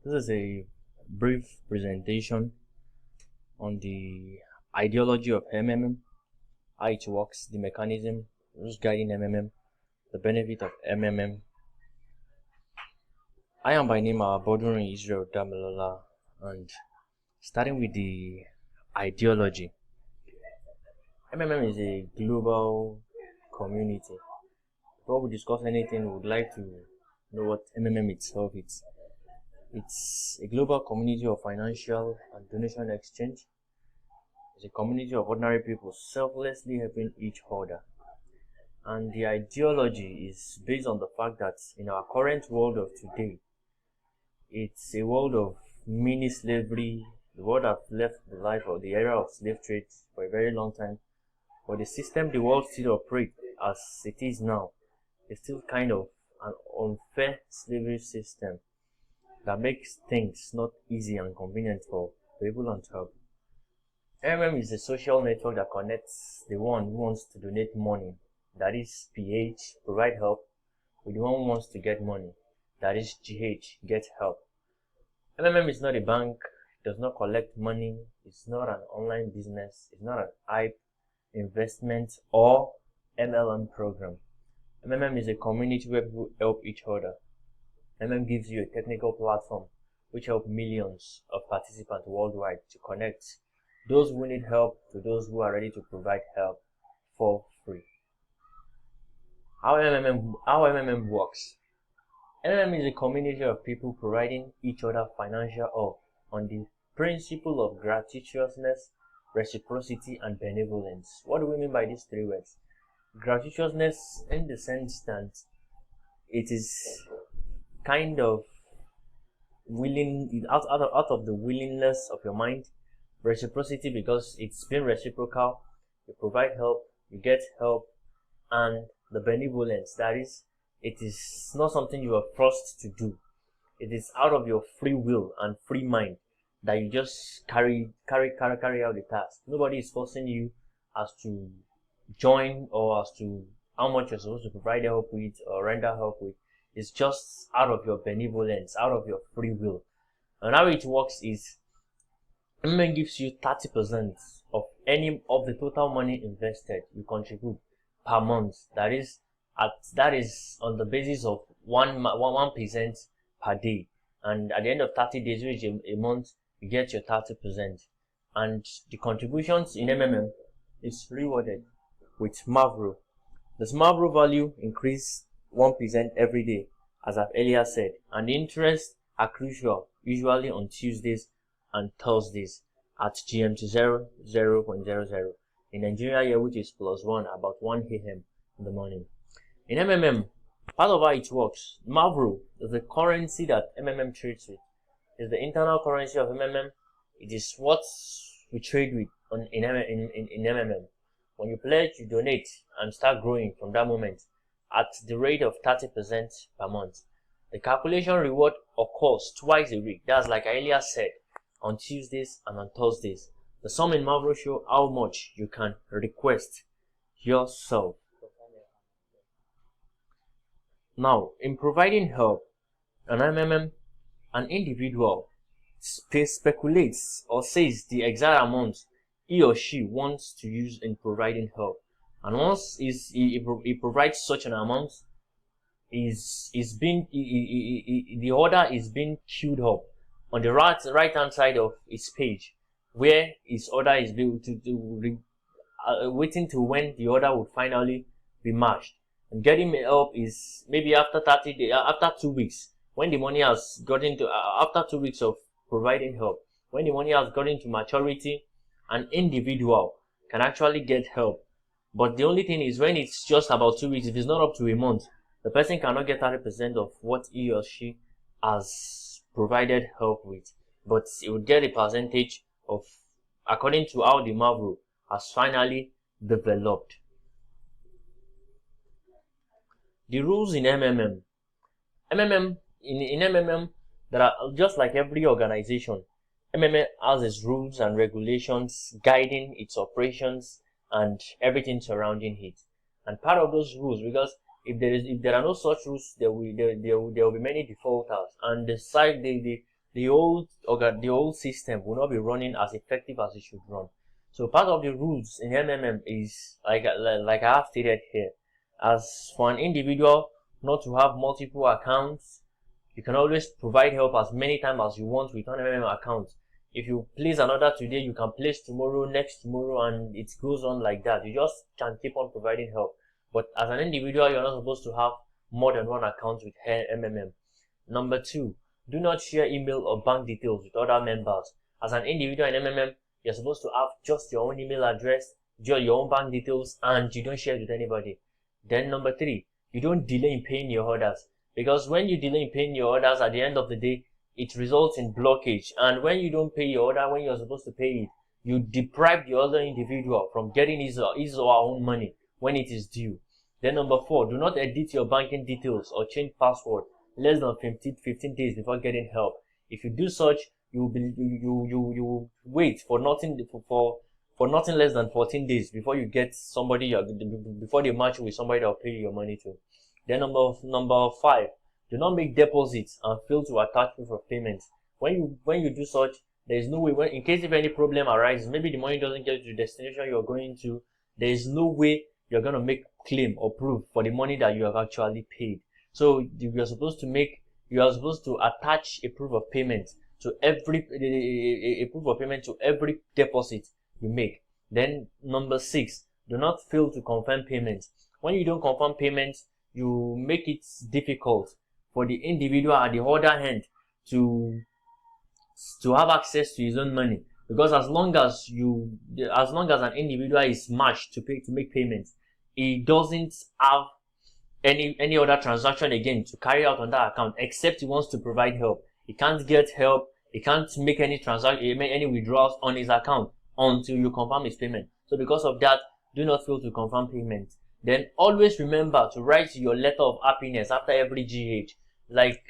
This is a brief presentation on the ideology of MMM, how it works, the mechanism, rules guiding MMM, the benefit of MMM. I am by name Bodun Israel Damilola, and starting with the ideology. MMM is a global community. Before we discuss anything, we would like to know what MMM itself is. It's a global community of financial and donation exchange. It's a community of ordinary people selflessly helping each other. And the ideology is based on the fact that in our current world of today, it's a world of mini slavery. The world has left the life of the era of slave trade for a very long time. But the system the world still operates as it is now is still kind of an unfair slavery system that makes things not easy and convenient for people on top. MM is a social network that connects the one who wants to donate money, that is PH, provide help, with the one who wants to get money, that is GH, get help. MMM is not a bank, it does not collect money, it's not an online business, it's not an hype, investment, or MLM program. MMM is a community where people help each other. MM gives you a technical platform which helps millions of participants worldwide to connect those who need help to those who are ready to provide help for free. How MMM works. MMM is a community of people providing each other financial help on the principle of gratuitousness, reciprocity, and benevolence. What do we mean by these three words? Gratuitousness in the sense that it is kind of willing, out of the willingness of your mind. Reciprocity because it's been reciprocal, you provide help, you get help. And the benevolence, that is, it is not something you are forced to do. It is out of your free will and free mind that you just carry out the task. Nobody is forcing you as to join or as to how much you're supposed to provide help with or render help with. It's just out of your benevolence, out of your free will. And how it works is MMM gives you 30% of any of the total money invested you contribute per month. That is on the basis of 1% per day. And at the end of 30 days, which is a month, you get your 30%. And the contributions in MMM is rewarded with Mavro. The Mavro value increase 1% every day, as I've earlier said, and the interest are crucial, usually on Tuesdays and Thursdays at GMT 0.00 in Nigeria here, which is +1 about 1 a.m. in the morning. In MMM, part of how it works, Mavro is the currency that MMM trades with. It's the internal currency of MMM. It is what we trade with in MMM. When you pledge, you donate and start growing from that moment at the rate of 30% per month. The calculation reward occurs twice a week. That's like I earlier said, on Tuesdays and on Thursdays. The sum in Mavro show how much you can request yourself. Now, in providing help, an individual speculates or says the exact amount he or she wants to use in providing help. And once he provides such an amount, the order is being queued up on the right hand side of his page, where his order is waiting to when the order would finally be matched. And getting help is maybe after 30 days, after 2 weeks, when the money has gotten to after 2 weeks of providing help, when the money has gotten to maturity, an individual can actually get help. But the only thing is, when it's just about 2 weeks, if it's not up to a month, the person cannot get 30% of what he or she has provided help with, but it would get a percentage of according to how the Mavro has finally developed. The rules in MMM. In MMM, there are, just like every organization, MMM has its rules and regulations guiding its operations and everything surrounding it. And part of those rules, because if there are no such rules, there will be many defaulters, and the the whole system will not be running as effective as it should run. So part of the rules in MMM is like I have stated here, as for an individual not to have multiple accounts. You can always provide help as many times as you want with an MMM account. If you place an order today, you can place tomorrow, next tomorrow, and it goes on like that. You just can keep on providing help. But as an individual, you're not supposed to have more than one account with MMM. Number 2, do not share email or bank details with other members. As an individual in MMM, you're supposed to have just your own email address, your own bank details, and you don't share it with anybody. Then number 3, you don't delay in paying your orders. Because when you delay in paying your orders, at the end of the day, it results in blockage. And when you don't pay your order when you're supposed to pay it, you deprive the other individual from getting his or her own money when it is due. Then number 4, do not edit your banking details or change password less than 15 days before getting help. If you do such, you wait for nothing for nothing less than 14 days before you get somebody, before they match you with somebody that will pay you your money to. Then number 5, do not make deposits and fail to attach proof of payment. When you do such, there is no way, in case if any problem arises, maybe the money doesn't get to the destination you're going to, there is no way you're going to make claim or proof for the money that you have actually paid. So you are supposed to attach a proof of payment to every deposit you make. Then number 6, do not fail to confirm payment. When you don't confirm payment, you make it difficult for the individual at the other hand to have access to his own money, because as long as an individual is matched to make payments, he doesn't have any other transaction again to carry out on that account, except he wants to provide help. He can't get help, he can't make any transaction, make any withdrawals on his account until you confirm his payment. So because of that, do not fail to confirm payment. Then always remember to write your letter of happiness after every GH. Like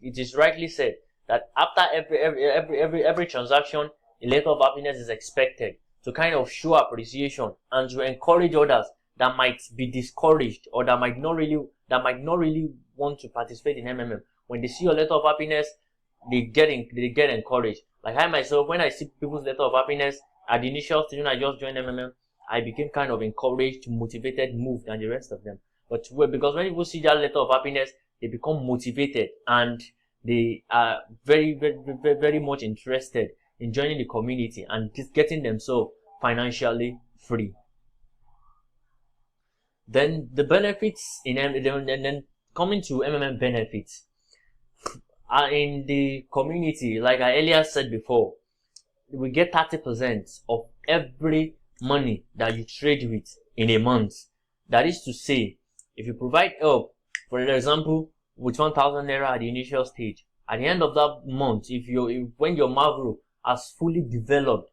it is rightly said that after every transaction, a letter of happiness is expected to kind of show appreciation and to encourage others that might be discouraged or that might not really want to participate in MMM. When they see your letter of happiness, they get encouraged. Like I myself, when I see people's letter of happiness at the initial stage when I just joined MMM, I became kind of encouraged, motivated, moved, and the rest of them. But because when people see that letter of happiness, they become motivated and they are very, very, very, very much interested in joining the community and just getting themselves financially free. Then the benefits then coming to MMM benefits in the community, like I earlier said before, we get 30% of every money that you trade with in a month. That is to say, if you provide help, for example, with 1,000 naira at the initial stage, at the end of that month, when your Mavro has fully developed,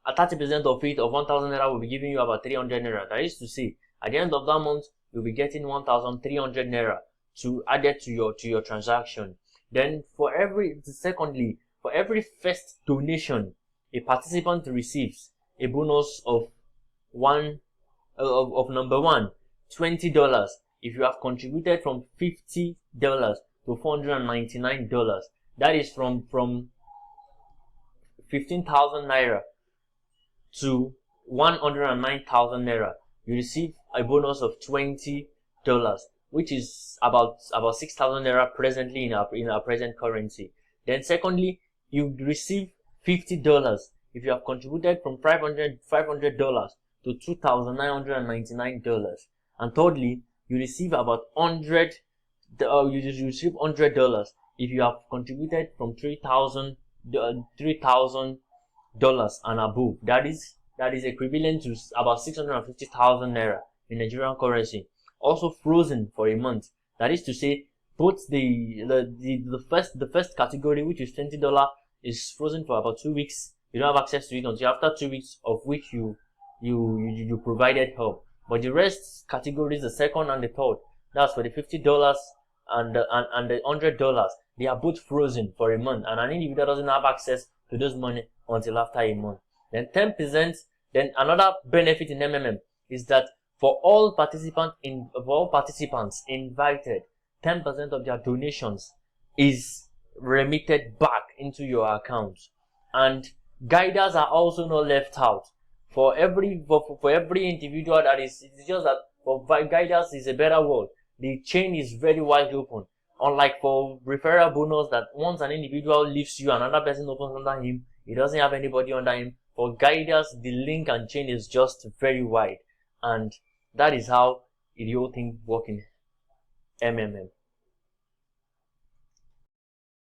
30% of it, of 1,000 naira, will be giving you about 300 naira. That is to say, at the end of that month, you'll be getting 1,300 naira to add it to your transaction. Then for every first donation a participant receives a bonus of number 1, $20 if you have contributed from $50 to $499. That is from 15,000 naira to 109,000 naira. You receive a bonus of $20, which is about 6,000 naira presently in our present currency. Then secondly, you receive $50 if you have contributed from $500 to $2,999. And thirdly, you receive about $100 if you have contributed from $3,000 and above. That is equivalent to about 650,000 naira in Nigerian currency. Also frozen for a month. That is to say, both the first category, which is $20, is frozen for about 2 weeks. You don't have access to it until after 2 weeks, of which you provided help. But the rest categories, the second and the third, that's for the $50 and the $100, they are both frozen for a month, and an individual doesn't have access to those money until after a month. Then 10%. Then another benefit in MMM is that for all participants invited, 10% of their donations is remitted back into your account. And guiders are also not left out. For every individual that is, it's just that for guiders is a better word. The chain is very wide open. Unlike for referral bonus, that once an individual leaves you, another person opens under him, he doesn't have anybody under him. For guiders, the link and chain is just very wide. And that is how the whole thing works in MMM.